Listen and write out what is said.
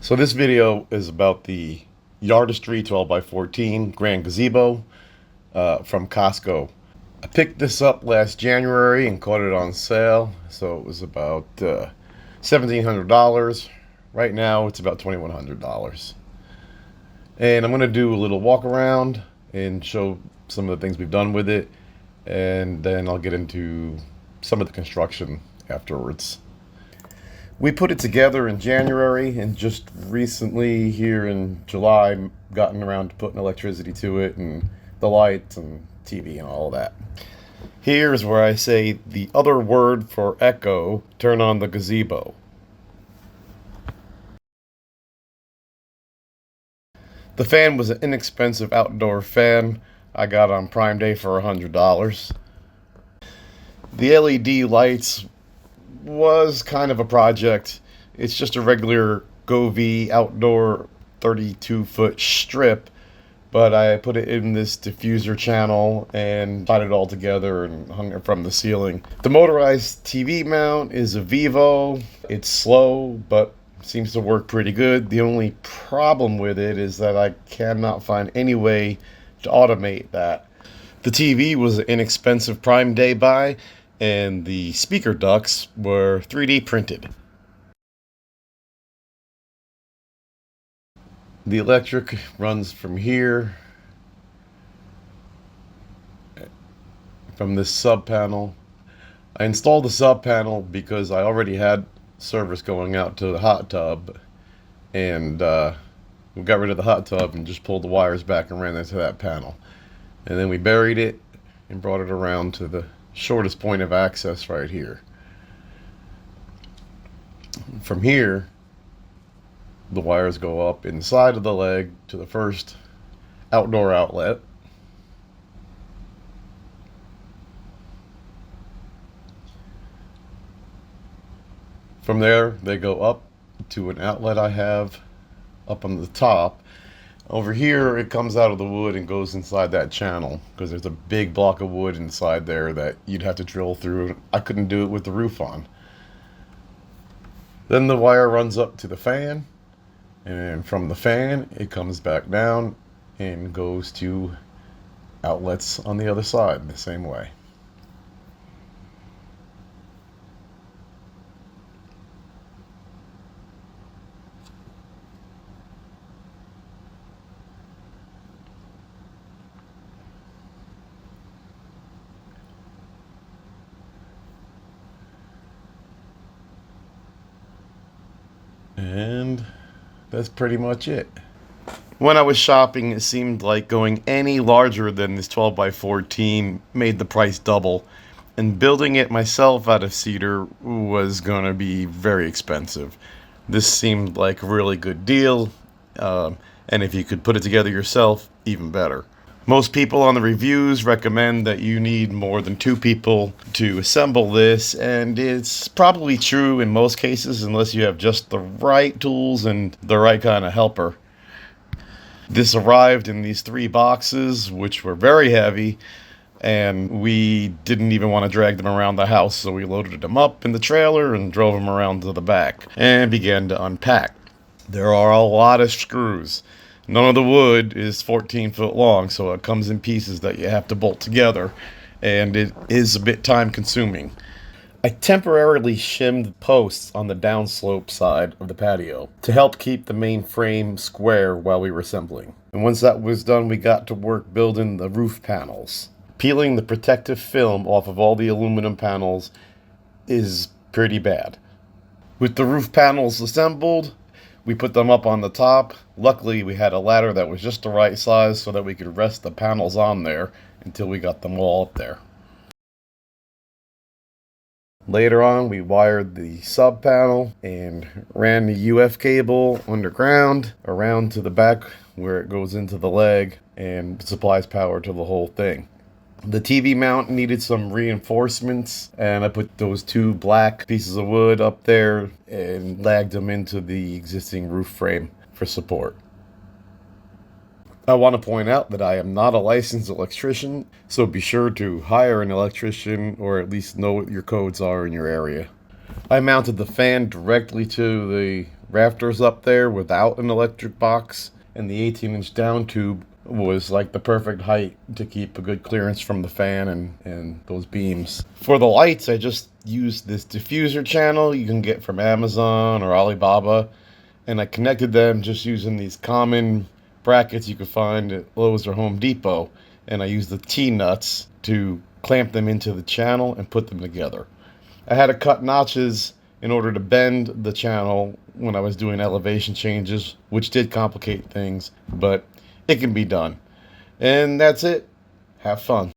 So this video is about the Yardistry 12x14 Grand Gazebo from Costco. I picked this up last January and caught it on sale, so it was about $1,700. Right now it's about $2,100. And I'm going to do a little walk around and show some of the things we've done with it, and then I'll get into some of the construction afterwards. We put it together in January, and just recently here in July gotten around to putting electricity to it and the lights and TV and all that. Here's where I say the other word for echo: turn on the gazebo. The fan was an inexpensive outdoor fan I got on Prime Day for $100. The LED lights was kind of a project. It's just a regular Govee outdoor 32-foot strip, but I put it in this diffuser channel and tied it all together and hung it from the ceiling. The motorized TV mount is a Vivo. It's slow, but seems to work pretty good. The only problem with it is that I cannot find any way to automate that. The TV was an inexpensive Prime Day buy, and the speaker ducts were 3D printed. The electric runs from here, from this sub panel. I installed the sub panel because I already had service going out to the hot tub, and we got rid of the hot tub and just pulled the wires back and ran into that panel. And then we buried it and brought it around to the shortest point of access right here. From here, the wires go up inside of the leg to the first outdoor outlet. From there, they go up to an outlet I have up on the top. Over here, it comes out of the wood and goes inside that channel, because there's a big block of wood inside there that you'd have to drill through. I couldn't do it with the roof on. Then the wire runs up to the fan, and from the fan, it comes back down and goes to outlets on the other side the same way. And that's pretty much it. When I was shopping, it seemed like going any larger than this 12x14 made the price double, and building it myself out of cedar was going to be very expensive. This seemed like a really good deal, and if you could put it together yourself, even better. Most people on the reviews recommend that you need more than 2 people to assemble this, and it's probably true in most cases unless you have just the right tools and the right kind of helper. This arrived in these 3 boxes, which were very heavy, and we didn't even want to drag them around the house, so we loaded them up in the trailer and drove them around to the back and began to unpack. There are a lot of screws. None of the wood is 14 foot long, so it comes in pieces that you have to bolt together, and it is a bit time consuming. I temporarily shimmed posts on the downslope side of the patio to help keep the main frame square while we were assembling. And once that was done, we got to work building the roof panels. Peeling the protective film off of all the aluminum panels is pretty bad. With the roof panels assembled, we put them up on the top. Luckily, we had a ladder that was just the right size so that we could rest the panels on there until we got them all up there. Later on, we wired the sub panel and ran the UF cable underground around to the back where it goes into the leg and supplies power to the whole thing. The TV mount needed some reinforcements, and I put those 2 black pieces of wood up there and lagged them into the existing roof frame for support. I want to point out that I am not a licensed electrician, so be sure to hire an electrician or at least know what your codes are in your area. I mounted the fan directly to the rafters up there without an electric box, and the 18-inch down tube was like the perfect height to keep a good clearance from the fan and those beams. For the lights, I just used this diffuser channel you can get from Amazon or Alibaba, and I connected them just using these common brackets you could find at Lowe's or Home Depot, and I used the T-nuts to clamp them into the channel and put them together. I had to cut notches in order to bend the channel when I was doing elevation changes, which did complicate things, but it can be done. And that's it. Have fun.